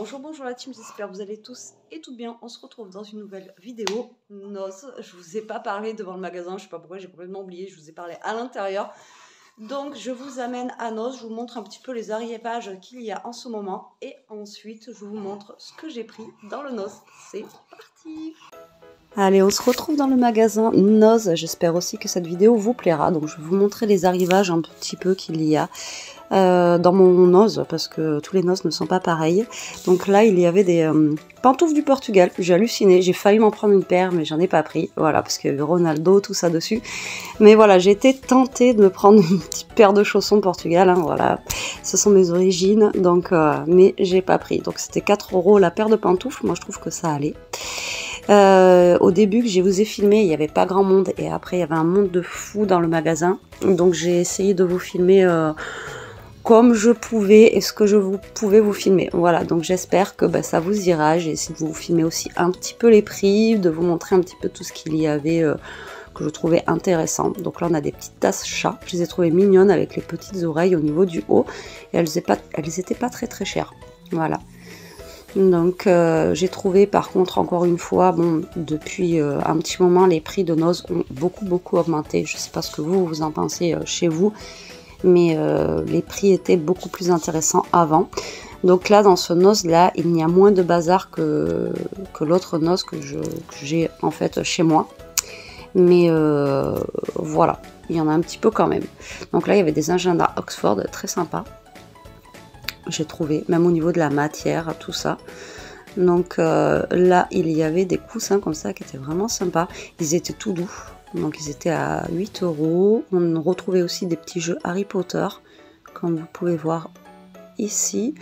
Bonjour, bonjour la team, j'espère que vous allez tous et toutes bien. On se retrouve dans une nouvelle vidéo noces. Je vous ai pas parlé devant le magasin, je sais pas pourquoi, j'ai complètement oublié, je vous ai parlé à l'intérieur. Donc je vous amène à noces, je vous montre un petit peu les arrivages qu'il y a en ce moment. Et ensuite je vous montre ce que j'ai pris dans le noces. C'est parti! Allez, on se retrouve dans le magasin noces. J'espère aussi que cette vidéo vous plaira. Donc je vais vous montrer les arrivages un petit peu qu'il y a. Dans mon noces, parce que tous les noces ne sont pas pareils. Donc là, il y avait des pantoufles du Portugal. J'ai halluciné, j'ai failli m'en prendre une paire, mais j'en ai pas pris. Voilà, parce qu'il y avait Ronaldo, tout ça dessus. Mais voilà, j'ai été tentée de me prendre une petite paire de chaussons Portugal. Hein, voilà, ce sont mes origines, donc mais j'ai pas pris. Donc c'était 4 € la paire de pantoufles. Moi, je trouve que ça allait. Au début que je vous ai filmé, il n'y avait pas grand monde. Et après, il y avait un monde de fou dans le magasin. Donc j'ai essayé de vous filmer... comme je pouvais et ce que je pouvais vous filmer. Voilà, donc j'espère que ça vous ira. J'ai essayé de vous filmer aussi un petit peu les prix, de vous montrer un petit peu tout ce qu'il y avait que je trouvais intéressant. Donc là, on a des petites tasses chat. Je les ai trouvées mignonnes avec les petites oreilles au niveau du haut. Et elles étaient pas très chères. Voilà. Donc j'ai trouvé par contre, encore une fois, bon, depuis un petit moment, les prix de noces ont beaucoup augmenté. Je ne sais pas ce que vous en pensez chez vous. Mais les prix étaient beaucoup plus intéressants avant. Donc là, dans ce noces là, il y a moins de bazar que l'autre noces que j'ai en fait chez moi. Mais voilà, il y en a un petit peu quand même. Donc là, il y avait des agendas Oxford très sympas. J'ai trouvé, même au niveau de la matière, tout ça. Donc là, il y avait des coussins comme ça qui étaient vraiment sympas. Ils étaient tout doux. Donc ils étaient à 8 €. On retrouvait aussi des petits jeux Harry Potter, comme vous pouvez voir ici.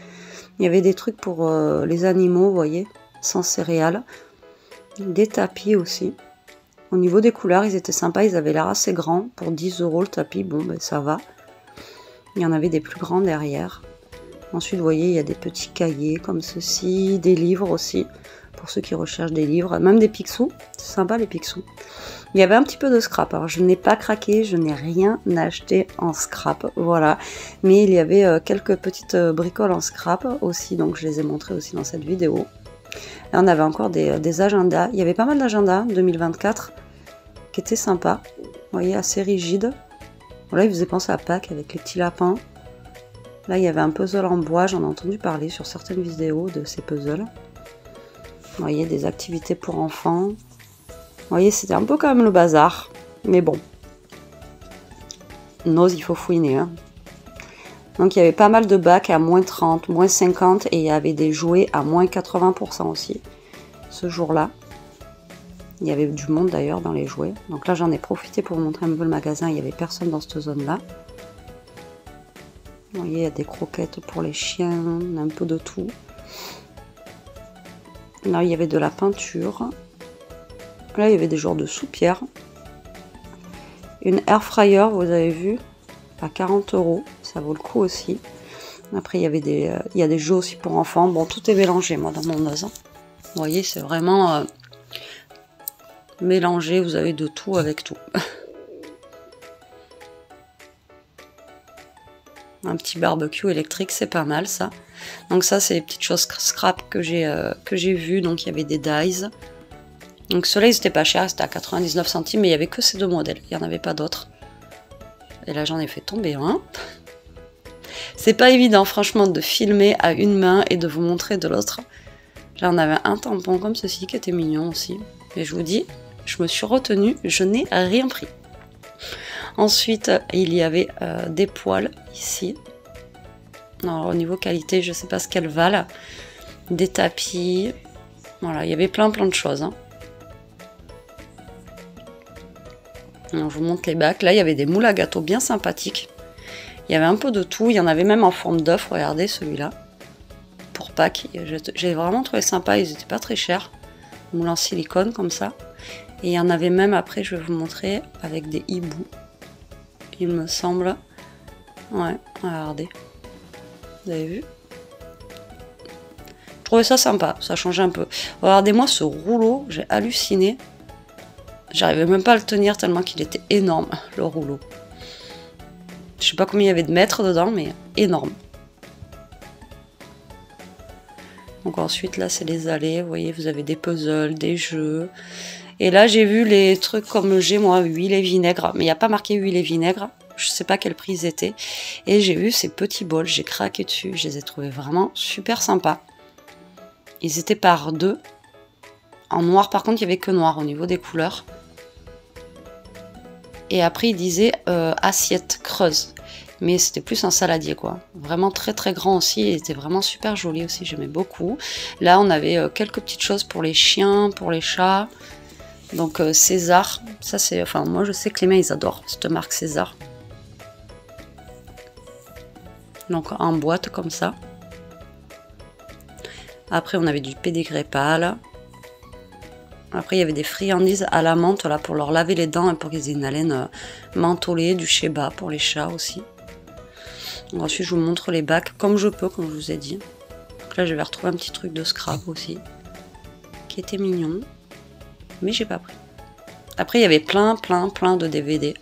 Il y avait des trucs pour les animaux, vous voyez, sans céréales. Des tapis aussi. Au niveau des couleurs, ils étaient sympas, ils avaient l'air assez grands. Pour 10 € le tapis, bon ben ça va. Il y en avait des plus grands derrière. Ensuite, vous voyez, il y a des petits cahiers comme ceci, des livres aussi, pour ceux qui recherchent des livres. Même des Picsou, c'est sympa les Picsou. Il y avait un petit peu de scrap, alors je n'ai pas craqué, je n'ai rien acheté en scrap, voilà. Mais il y avait quelques petites bricoles en scrap aussi, donc je les ai montrées aussi dans cette vidéo. Là on avait encore des agendas, il y avait pas mal d'agendas 2024 qui étaient sympas, vous voyez, assez rigides. Là il faisait penser à Pâques avec les petits lapins. Là il y avait un puzzle en bois, j'en ai entendu parler sur certaines vidéos de ces puzzles. Vous voyez, des activités pour enfants. Vous voyez, c'était un peu quand même le bazar, mais bon. Noces, il faut fouiner. Hein. Donc il y avait pas mal de bacs à moins 30, moins 50 et il y avait des jouets à moins 80% aussi. Ce jour-là. Il y avait du monde d'ailleurs dans les jouets. Donc là, j'en ai profité pour vous montrer un peu le magasin. Il n'y avait personne dans cette zone-là. Vous voyez, il y a des croquettes pour les chiens, un peu de tout. Là, il y avait de la peinture. Là, il y avait des genres de soupières. Une air fryer, vous avez vu, à 40 €. Ça vaut le coup aussi. Après, il y a des jeux aussi pour enfants. Bon, tout est mélangé, moi, dans mon noces. Vous voyez, c'est vraiment mélangé. Vous avez de tout avec tout. Un petit barbecue électrique, c'est pas mal, ça. Donc ça, c'est les petites choses scrap que j'ai vues. Donc, il y avait des dies. Donc ceux-là, ils étaient pas chers, c'était à 99 centimes, mais il n'y avait que ces deux modèles, il n'y en avait pas d'autres. Et là, j'en ai fait tomber un. C'est pas évident, franchement, de filmer à une main et de vous montrer de l'autre. Là, on avait un tampon comme ceci, qui était mignon aussi. Et je vous dis, je me suis retenue, je n'ai rien pris. Ensuite, il y avait des poêles ici. Alors, au niveau qualité, je ne sais pas ce qu'elles valent. Des tapis. Voilà, il y avait plein de choses. Hein. Alors, je vous montre les bacs. Là, il y avait des moules à gâteaux bien sympathiques. Il y avait un peu de tout. Il y en avait même en forme d'œuf. Regardez celui-là. Pour Pâques. J'ai vraiment trouvé sympa. Ils n'étaient pas très chers. Moules en silicone comme ça. Et il y en avait même après, je vais vous montrer, avec des hiboux. Il me semble. Ouais, regardez. Vous avez vu? Je trouvais ça sympa. Ça changeait un peu. Regardez-moi ce rouleau. J'ai halluciné. J'arrivais même pas à le tenir tellement qu'il était énorme, le rouleau. Je sais pas combien il y avait de mètres dedans, mais énorme. Donc ensuite, là, c'est les allées. Vous voyez, vous avez des puzzles, des jeux. Et là, j'ai vu les trucs comme j'ai, moi, huile et vinaigre. Mais il n'y a pas marqué huile et vinaigre. Je sais pas quel prix ils étaient. Et j'ai vu ces petits bols. J'ai craqué dessus. Je les ai trouvés vraiment super sympas. Ils étaient par 2. En noir, par contre, il n'y avait que noir au niveau des couleurs. Et après, il disait assiette creuse. Mais c'était plus un saladier, quoi. Vraiment très très grand aussi. Il était vraiment super joli aussi. J'aimais beaucoup. Là, on avait quelques petites choses pour les chiens, pour les chats. Donc César. Ça, c'est... Enfin, moi, je sais que les mains, ils adorent cette marque César. Donc, en boîte, comme ça. Après, on avait du pédigré pâle. Après, il y avait des friandises à la menthe là, pour leur laver les dents et pour qu'ils aient une haleine mentholée, du Sheba pour les chats aussi. Donc, ensuite, je vous montre les bacs comme je peux, comme je vous ai dit. Donc là, je vais retrouver un petit truc de scrap aussi, qui était mignon, mais j'ai pas pris. Après, il y avait plein de DVD.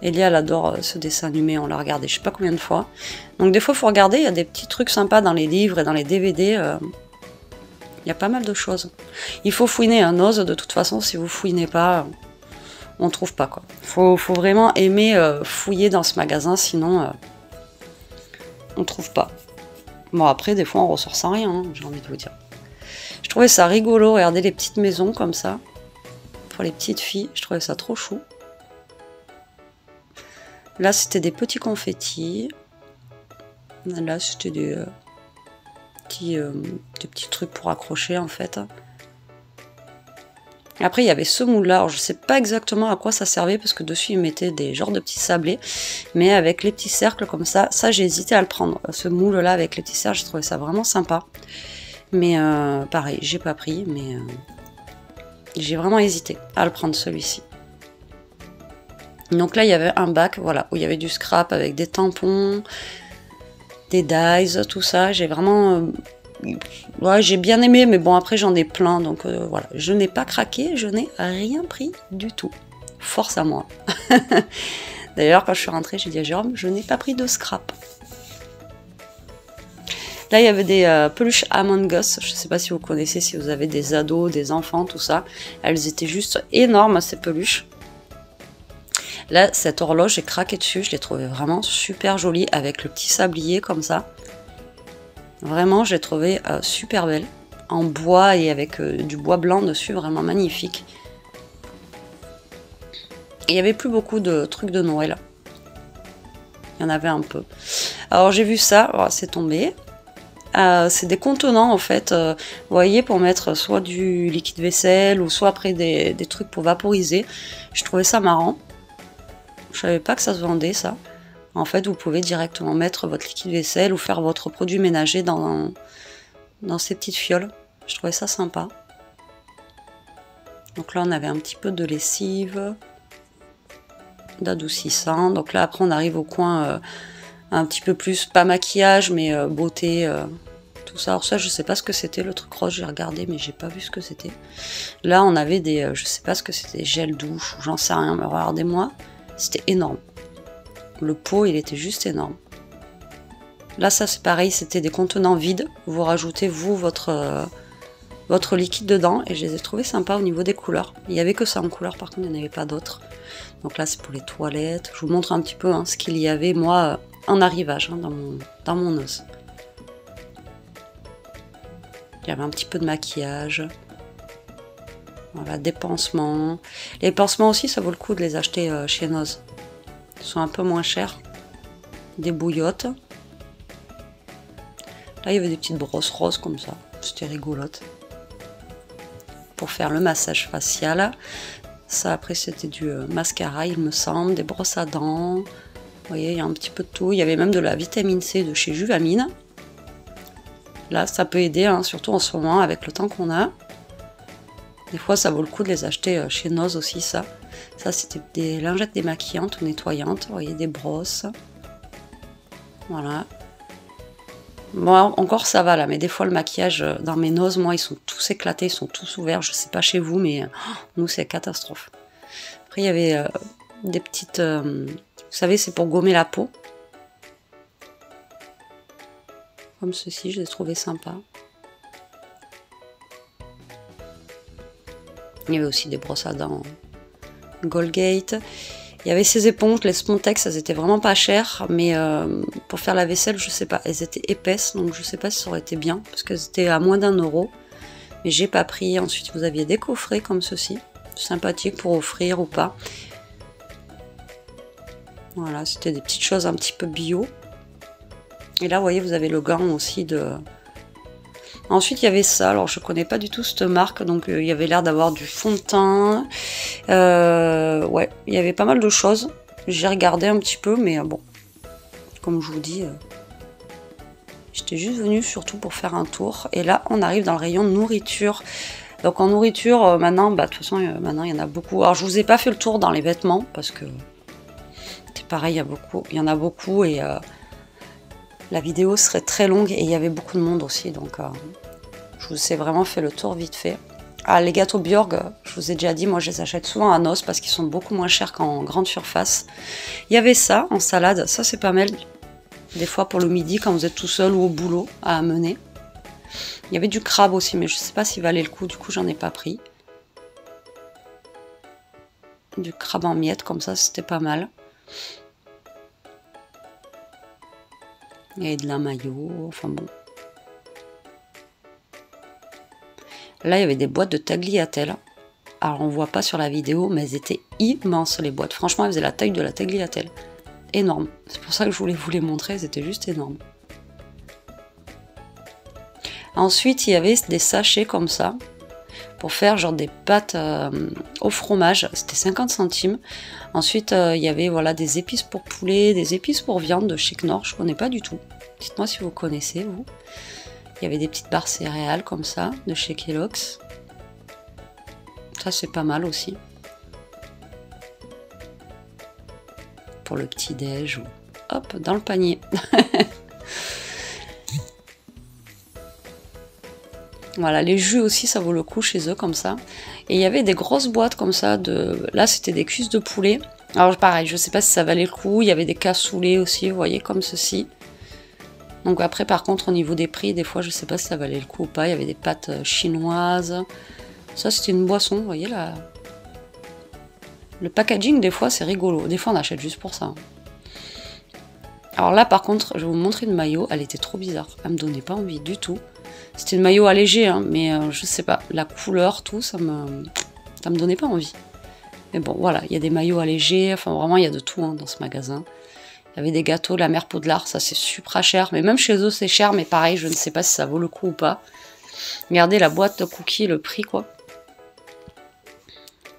Elia, elle adore ce dessin animé, on l'a regardé je sais pas combien de fois. Donc des fois, il faut regarder, il y a des petits trucs sympas dans les livres et dans les DVD. Il y a pas mal de choses. Il faut fouiner un ose, de toute façon, si vous fouinez pas, on trouve pas, quoi. Faut vraiment aimer fouiller dans ce magasin, sinon on trouve pas. Bon, après, des fois, on ressort sans rien, hein, j'ai envie de vous dire. Je trouvais ça rigolo, regardez les petites maisons comme ça, pour les petites filles, je trouvais ça trop chou. Là, c'était des petits confettis. Là, c'était des petits trucs pour accrocher, en fait. Après, il y avait ce moule-là. Alors, je sais pas exactement à quoi ça servait, parce que dessus, ils mettaient des genres de petits sablés. Mais avec les petits cercles comme ça, j'ai hésité à le prendre. Ce moule-là, avec les petits cercles, j'ai trouvé ça vraiment sympa. Mais pareil, j'ai pas pris, mais j'ai vraiment hésité à le prendre, celui-ci. Donc là, il y avait un bac, voilà, où il y avait du scrap avec des tampons, des dies, tout ça. J'ai vraiment... ouais, j'ai bien aimé, mais bon, après, j'en ai plein. Donc voilà, je n'ai pas craqué, je n'ai rien pris du tout. Force à moi. D'ailleurs, quand je suis rentrée, j'ai dit à Jérôme, je n'ai pas pris de scrap. Là, il y avait des peluches Among Us. Je ne sais pas si vous connaissez, si vous avez des ados, des enfants, tout ça. Elles étaient juste énormes, ces peluches. Là, cette horloge, j'ai craqué dessus. Je l'ai trouvée vraiment super jolie avec le petit sablier comme ça. Vraiment, je l'ai trouvée super belle. En bois et avec du bois blanc dessus, vraiment magnifique. Et il n'y avait plus beaucoup de trucs de Noël. Il y en avait un peu. Alors, j'ai vu ça, oh, c'est tombé. C'est des contenants, en fait, vous voyez, pour mettre soit du liquide vaisselle ou soit après des trucs pour vaporiser. Je trouvais ça marrant. Je savais pas que ça se vendait, ça. En fait, vous pouvez directement mettre votre liquide vaisselle ou faire votre produit ménager dans ces petites fioles. Je trouvais ça sympa. Donc là, on avait un petit peu de lessive, d'adoucissant. Donc là, après, on arrive au coin un petit peu plus, pas maquillage, mais beauté, tout ça. Alors ça, je sais pas ce que c'était, le truc rose, j'ai regardé, mais j'ai pas vu ce que c'était. Là, on avait des, je sais pas ce que c'était, gel douche, ou j'en sais rien, mais regardez-moi. C'était énorme. Le pot, il était juste énorme. Là, ça, c'est pareil, c'était des contenants vides. Vous rajoutez, vous, votre liquide dedans. Et je les ai trouvés sympas au niveau des couleurs. Il n'y avait que ça en couleur, par contre, il n'y en avait pas d'autres. Donc là, c'est pour les toilettes. Je vous montre un petit peu ce qu'il y avait, moi, en arrivage, dans mon os. Il y avait un petit peu de maquillage. Voilà, des pansements. Les pansements aussi, ça vaut le coup de les acheter chez Noz. Ils sont un peu moins chers. Des bouillottes. Là, il y avait des petites brosses roses comme ça. C'était rigolote. Pour faire le massage facial. Ça, après, c'était du mascara, il me semble. Des brosses à dents. Vous voyez, il y a un petit peu de tout. Il y avait même de la vitamine C de chez Juvamine. Là, ça peut aider, hein, surtout en ce moment, avec le temps qu'on a. Des fois, ça vaut le coup de les acheter chez Noz aussi, ça. Ça, c'était des lingettes démaquillantes ou nettoyantes. Vous voyez, des brosses. Voilà. Bon, encore ça va là, mais des fois, le maquillage dans mes Noz, moi, ils sont tous éclatés, ils sont tous ouverts. Je sais pas chez vous, mais nous, c'est catastrophe. Après, il y avait des petites... vous savez, c'est pour gommer la peau. Comme ceci, je les trouvais sympas. Il y avait aussi des brosses à dents Colgate. Il y avait ces éponges, les Spontex, elles étaient vraiment pas chères, mais pour faire la vaisselle, je sais pas, elles étaient épaisses, donc je sais pas si ça aurait été bien, parce qu'elles étaient à moins d'1 €, mais j'ai pas pris. Ensuite, vous aviez des coffrets comme ceci, sympathiques pour offrir ou pas. Voilà, c'était des petites choses un petit peu bio. Et là, vous voyez, vous avez le gant aussi de... Ensuite, il y avait ça. Alors, je connais pas du tout cette marque. Donc, il y avait l'air d'avoir du fond de teint. Ouais, il y avait pas mal de choses. J'ai regardé un petit peu, mais bon, comme je vous dis, j'étais juste venue surtout pour faire un tour. Et là, on arrive dans le rayon nourriture. Donc, en nourriture, maintenant, bah, de toute façon, maintenant, il y en a beaucoup. Alors, je vous ai pas fait le tour dans les vêtements, parce que c'est pareil, il y en a beaucoup. Et... la vidéo serait très longue et il y avait beaucoup de monde aussi, donc je vous ai vraiment fait le tour vite fait. Ah, les gâteaux Björg, je vous ai déjà dit, moi je les achète souvent à Noz parce qu'ils sont beaucoup moins chers qu'en grande surface. Il y avait ça en salade, ça c'est pas mal, des fois pour le midi quand vous êtes tout seul ou au boulot à amener. Il y avait du crabe aussi, mais je sais pas s'il valait le coup, du coup j'en ai pas pris. Du crabe en miettes comme ça, c'était pas mal. Il y avait de la mayo, enfin bon. Là, il y avait des boîtes de tagliatelle. Alors, on voit pas sur la vidéo, mais elles étaient immenses, les boîtes. Franchement, elles faisaient la taille de la tagliatelle. Énorme. C'est pour ça que je voulais vous les montrer, elles étaient juste énormes. Ensuite, il y avait des sachets comme ça, pour faire genre des pâtes au fromage. C'était 50 centimes. Ensuite, il y avait voilà, des épices pour poulet, des épices pour viande de chez Knorr. Je ne connais pas du tout. Dites-moi si vous connaissez, vous. Il y avait des petites barres céréales comme ça, de chez Kellogg's. Ça, c'est pas mal aussi. Pour le petit-déj. Hop, dans le panier. Voilà, les jus aussi, ça vaut le coup chez eux, comme ça. Et il y avait des grosses boîtes comme ça, là c'était des cuisses de poulet. Alors pareil, je sais pas si ça valait le coup, il y avait des cassoulets aussi, vous voyez, comme ceci. Donc après, par contre, au niveau des prix, des fois, je sais pas si ça valait le coup ou pas. Il y avait des pâtes chinoises. Ça, c'était une boisson, vous voyez, là. Le packaging, des fois, c'est rigolo. Des fois, on achète juste pour ça. Alors là, par contre, je vais vous montrer une maillot, elle était trop bizarre. Elle me donnait pas envie du tout. C'était une maillot allégée, hein, mais je sais pas, la couleur, tout, ça me donnait pas envie. Mais bon, voilà, il y a des maillots allégés, enfin vraiment, il y a de tout hein, dans ce magasin. Il y avait des gâteaux de la mère Poudlard, ça c'est super cher, mais même chez eux c'est cher, mais pareil, je ne sais pas si ça vaut le coup ou pas. Regardez la boîte de cookies, le prix quoi.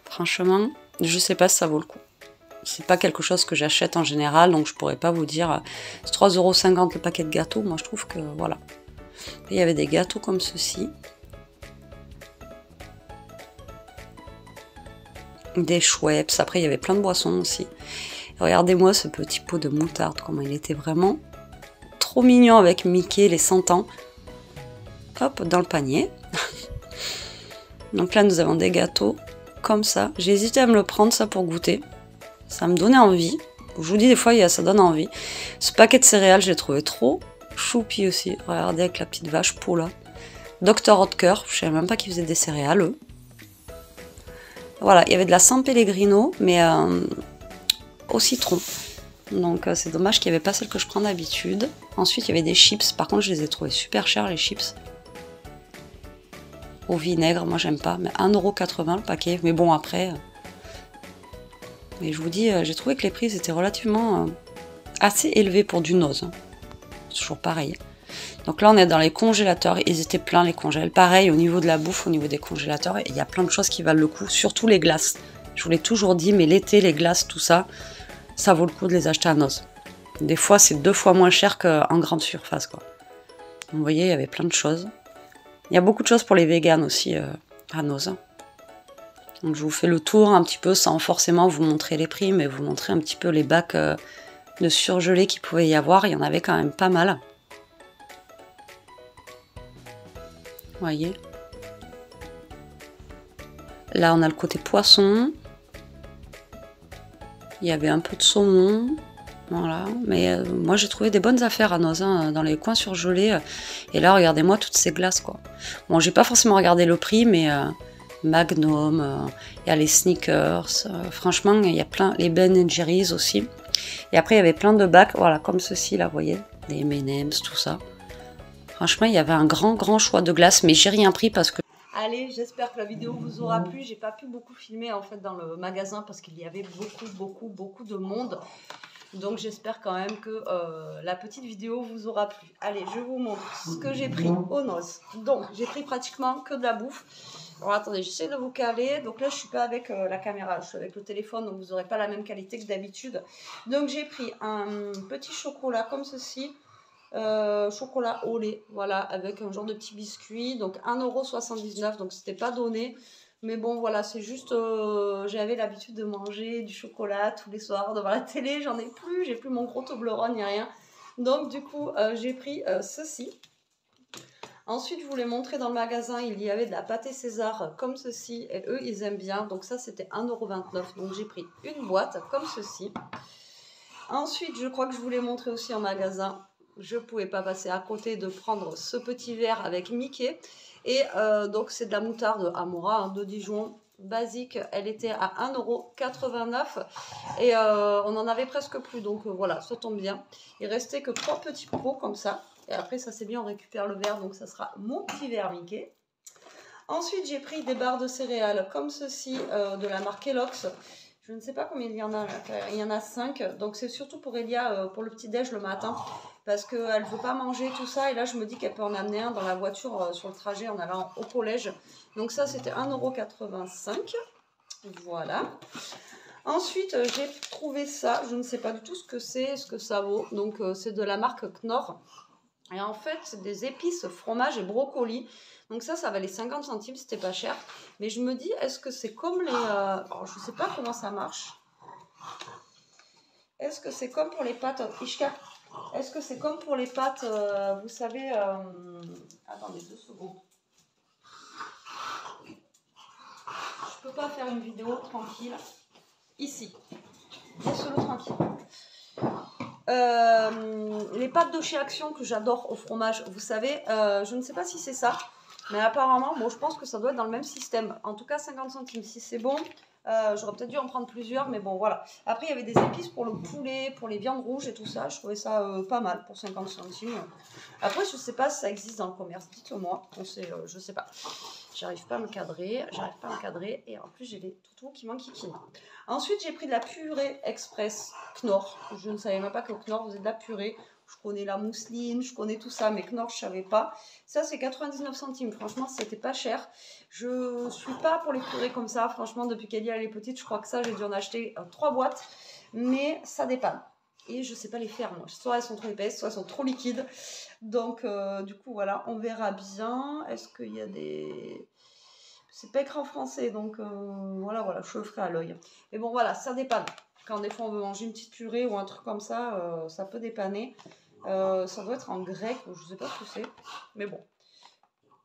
Franchement, je sais pas si ça vaut le coup. C'est pas quelque chose que j'achète en général, donc je pourrais pas vous dire, c'est 3,50 € le paquet de gâteaux, moi je trouve que voilà. Et il y avait des gâteaux comme ceci. Des Schweppes. Après, il y avait plein de boissons aussi. Regardez-moi ce petit pot de moutarde, comment il était vraiment trop mignon avec Mickey, les 100 ans. Hop, dans le panier. Donc là, nous avons des gâteaux comme ça. J'ai hésité à me le prendre, ça, pour goûter. Ça me donnait envie. Je vous dis, des fois, ça donne envie. Ce paquet de céréales, je l'ai trouvé trop choupi aussi. Regardez avec la petite vache Paula. Dr Oetker, je ne savais même pas qu'ils faisaient des céréales, eux. Voilà, il y avait de la San Pellegrino, mais au citron. Donc c'est dommage qu'il n'y avait pas celle que je prends d'habitude. Ensuite, il y avait des chips. Par contre, je les ai trouvés super chers, les chips. Au vinaigre, moi j'aime pas. Mais 1,80 € le paquet. Mais bon, après... Mais je vous dis, j'ai trouvé que les prix étaient relativement assez élevés pour du Noz. Hein. Toujours pareil. Donc là, on est dans les congélateurs. Ils étaient pleins, les congèles. Pareil, au niveau de la bouffe, au niveau des congélateurs, il y a plein de choses qui valent le coup. Surtout les glaces. Je vous l'ai toujours dit, mais l'été, les glaces, tout ça, ça vaut le coup de les acheter à Noz. Des fois, c'est 2 fois moins cher qu'en grande surface, quoi. Vous voyez, il y avait plein de choses. Il y a beaucoup de choses pour les véganes aussi à Noz. Donc je vous fais le tour un petit peu sans forcément vous montrer les prix, mais vous montrer un petit peu les bacs de surgelés qu'il pouvait y avoir. Il y en avait quand même pas mal. Vous voyez. Là, on a le côté poisson. Il y avait un peu de saumon. Voilà. Mais moi, j'ai trouvé des bonnes affaires à Noz, hein, dans les coins surgelés. Et là, regardez-moi toutes ces glaces, quoi. Bon, j'ai pas forcément regardé le prix, mais Magnum, il y a les Snickers, franchement il y a plein, les Ben & Jerry's aussi. Et après il y avait plein de bacs, voilà, comme ceci là, vous voyez, des M&M's, tout ça. Franchement il y avait un grand choix de glace, mais j'ai rien pris parce que... Allez, j'espère que la vidéo vous aura plu. J'ai pas pu beaucoup filmer en fait dans le magasin parce qu'il y avait beaucoup de monde. Donc j'espère quand même que la petite vidéo vous aura plu. Allez, je vous montre ce que j'ai pris aux noces. Donc j'ai pris pratiquement que de la bouffe. Alors attendez, j'essaie de vous caler. Donc là je suis pas avec la caméra, je suis avec le téléphone, donc vous n'aurez pas la même qualité que d'habitude. Donc j'ai pris un petit chocolat comme ceci. Chocolat au lait, voilà, avec un genre de petit biscuit, donc 1,79 €, donc c'était pas donné, mais bon voilà, c'est juste, j'avais l'habitude de manger du chocolat tous les soirs devant la télé, j'en ai plus, j'ai plus mon gros Toblerone ni rien, donc du coup j'ai pris ceci. Ensuite je vous l'ai montré dans le magasin, il y avait de la pâté César comme ceci, et eux ils aiment bien, donc ça c'était 1,29 €, donc j'ai pris une boîte comme ceci. Ensuite je crois que je vous l'ai montré aussi en magasin, je ne pouvais pas passer à côté de prendre ce petit verre avec Mickey. Et donc c'est de la moutarde Amora hein, de Dijon, basique. Elle était à 1,89 €. Et on en avait presque plus. Donc voilà, ça tombe bien. Il restait que 3 petits pots comme ça. Et après ça c'est bien, on récupère le verre. Donc ça sera mon petit verre Mickey. Ensuite j'ai pris des barres de céréales comme ceci de la marque Kellogg's. Je ne sais pas combien il y en a, il y en a 5. Donc c'est surtout pour Elia, pour le petit-déj le matin. Parce qu'elle ne veut pas manger tout ça. Et là, je me dis qu'elle peut en amener un dans la voiture sur le trajet en allant au collège. Donc ça, c'était 1,85 €. Voilà. Ensuite, j'ai trouvé ça. Je ne sais pas du tout ce que c'est, ce que ça vaut. Donc c'est de la marque Knorr. Et en fait, c'est des épices, fromage et brocoli. Donc ça valait 50 centimes, c'était pas cher. Mais je me dis, est-ce que c'est comme les... Alors, je ne sais pas comment ça marche. Est-ce que c'est comme pour les pâtes Ishka? Est-ce que c'est comme pour les pâtes, vous savez... Attendez 2 secondes. Je peux pas faire une vidéo tranquille. Ici. Laisse-le tranquille. Les pâtes de chez Action que j'adore au fromage, vous savez, je ne sais pas si c'est ça. Mais apparemment, bon, je pense que ça doit être dans le même système. En tout cas, 50 centimes, si c'est bon. J'aurais peut-être dû en prendre plusieurs, mais bon, voilà. Après, il y avait des épices pour le poulet, pour les viandes rouges et tout ça. Je trouvais ça pas mal pour 50 centimes. Après, je sais pas si ça existe dans le commerce. Dites-le-moi. Je sais pas. J'arrive pas à me cadrer. Et en plus, j'ai les toutous qui m'enquiquinent. Ensuite, j'ai pris de la purée express Knorr. Je ne savais même pas que Knorr faisait de la purée. Je connais la mousseline, je connais tout ça, mais Knorr, je ne savais pas. Ça, c'est 99 centimes. Franchement, c'était pas cher. Je ne suis pas pour les purées comme ça. Franchement, depuis qu'Elia est petite, je crois que ça, j'ai dû en acheter 3 boîtes. Mais ça dépanne. Et je ne sais pas les faire, moi. Soit elles sont trop épaisses, soit elles sont trop liquides. Donc, du coup, voilà, on verra bien. Est-ce qu'il y a des... C'est pas écrit en français, donc voilà, je le ferai à l'œil. Mais bon, voilà, ça dépanne. Quand des fois on veut manger une petite purée ou un truc comme ça, ça peut dépanner. Ça doit être en grec, je sais pas ce que c'est. Mais bon,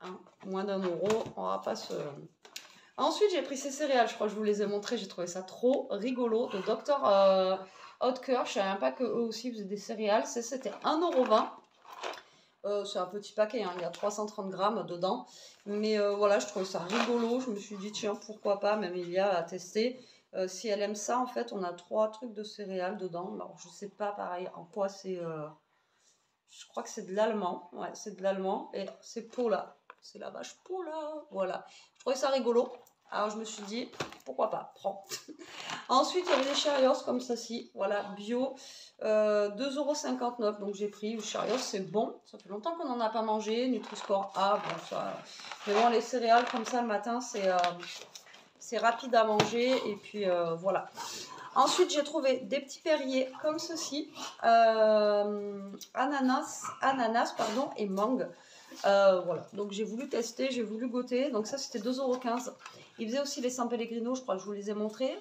hein, moins d'1 €, on va pas se... Ensuite, j'ai pris ces céréales, je crois que je vous les ai montrées. J'ai trouvé ça trop rigolo. De Dr Oetker, je savais même pas qu'eux aussi faisaient des céréales. C'était 1,20 €. C'est un petit paquet, hein, il y a 330 grammes dedans. Mais voilà, je trouvais ça rigolo. Je me suis dit, tiens, pourquoi pas, même Elia a testé. Si elle aime ça, en fait, on a 3 trucs de céréales dedans. Alors, je sais pas, pareil, en quoi c'est... je crois que c'est de l'allemand. Ouais, c'est de l'allemand. Et c'est Paula. C'est la vache Paula. Voilà. Je trouvais ça rigolo. Alors, je me suis dit, pourquoi pas, prends. Ensuite, il y avait des Cheerios comme ceci. Voilà, bio. 2,59 €. Donc, j'ai pris. Le Cheerios, c'est bon. Ça fait longtemps qu'on n'en a pas mangé. Nutri-Score A. Bon, ça... Mais bon, les céréales comme ça le matin, c'est rapide à manger. Et puis, voilà. Ensuite, j'ai trouvé des petits Perrier comme ceci. Ananas et mangue. Voilà, donc j'ai voulu tester, j'ai voulu goûter. Donc ça, c'était 2,15 €. Ils faisaient aussi les San Pellegrino, je crois que je vous les ai montrés.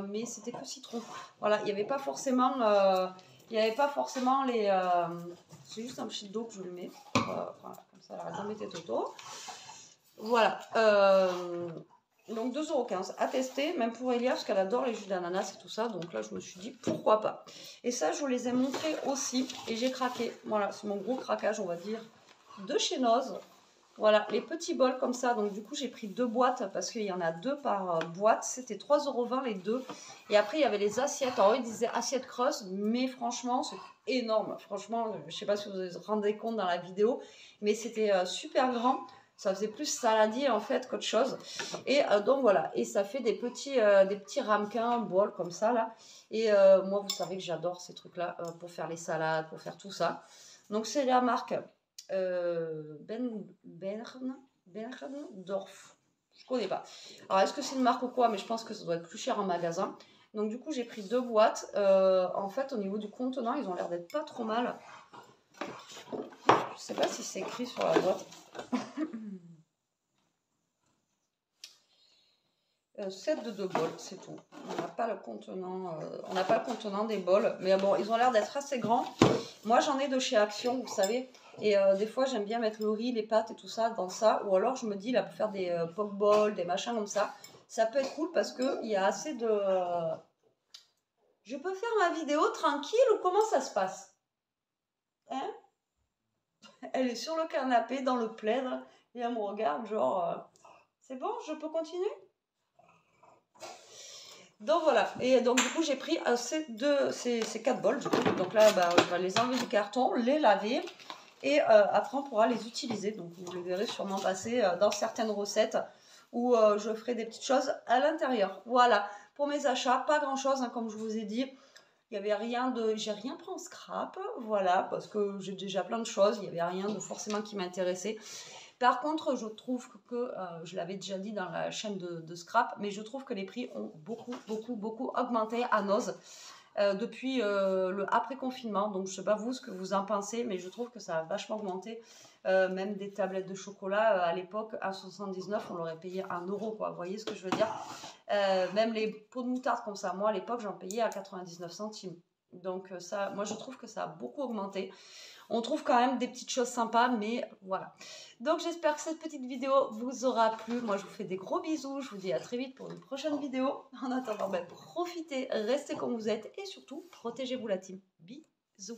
Mais c'était que citron. Voilà, il n'y avait pas forcément... les... c'est juste un petit d'eau que je lui mets. Voilà, comme ça, elle arrête de mettre toto. Voilà. Donc 2,15 € à tester, même pour Elia, parce qu'elle adore les jus d'ananas et tout ça. Donc là, je me suis dit, pourquoi pas. Et ça, je vous les ai montrés aussi. Et j'ai craqué. Voilà, c'est mon gros craquage, on va dire, de chez Noz. Voilà, les petits bols comme ça. Donc, du coup, j'ai pris 2 boîtes parce qu'il y en a 2 par boîte. C'était 3,20 € les 2. Et après, il y avait les assiettes. Alors, ils disaient assiettes creuses, mais franchement, c'est énorme. Franchement, je ne sais pas si vous vous rendez compte dans la vidéo, mais c'était super grand. Ça faisait plus saladier en fait qu'autre chose. Et donc voilà, et ça fait des petits ramequins, bols comme ça là. Et moi, vous savez que j'adore ces trucs-là pour faire les salades, pour faire tout ça. Donc c'est la marque Berndorf. Je connais pas. Alors est-ce que c'est une marque ou quoi? Mais je pense que ça doit être plus cher en magasin. Donc du coup, j'ai pris 2 boîtes. En fait, au niveau du contenant, ils ont l'air d'être pas trop mal. Je sais pas si c'est écrit sur la boîte. 7 de 2 bols, c'est tout. On n'a pas le contenant, des bols, mais bon, ils ont l'air d'être assez grands. Moi, j'en ai de chez Action, vous savez, et des fois, j'aime bien mettre le riz, les pâtes et tout ça dans ça, ou alors je me dis là pour faire des pokeballs, des machins comme ça peut être cool parce que il y a assez de. Je peux faire ma vidéo tranquille ou comment ça se passe? Hein? Elle est sur le canapé dans le plaid et elle me regarde genre c'est bon, je peux continuer? Donc voilà, et donc du coup j'ai pris ces 4 bols du coup. Donc là je vais les enlever du carton, les laver et après on pourra les utiliser. Donc vous les verrez sûrement passer dans certaines recettes où je ferai des petites choses à l'intérieur. Voilà, pour mes achats, pas grand chose hein, comme je vous ai dit. Il n'y avait rien de... J'ai rien pris en scrap, voilà, parce que j'ai déjà plein de choses. Il n'y avait rien de forcément qui m'intéressait. Par contre, je trouve que, je l'avais déjà dit dans la chaîne de Scrap, mais je trouve que les prix ont beaucoup augmenté à Noz depuis le après-confinement. Donc, je ne sais pas vous ce que vous en pensez, mais je trouve que ça a vachement augmenté. Même des tablettes de chocolat, à l'époque, à 79, on l'aurait payé 1 €, quoi. Vous voyez ce que je veux dire? Même les pots de moutarde comme ça, moi, à l'époque, j'en payais à 99 centimes. Donc, ça, moi, je trouve que ça a beaucoup augmenté. On trouve quand même des petites choses sympas, mais voilà. Donc j'espère que cette petite vidéo vous aura plu. Moi, je vous fais des gros bisous. Je vous dis à très vite pour une prochaine vidéo. En attendant, profitez, restez comme vous êtes et surtout, protégez-vous la team. Bisous.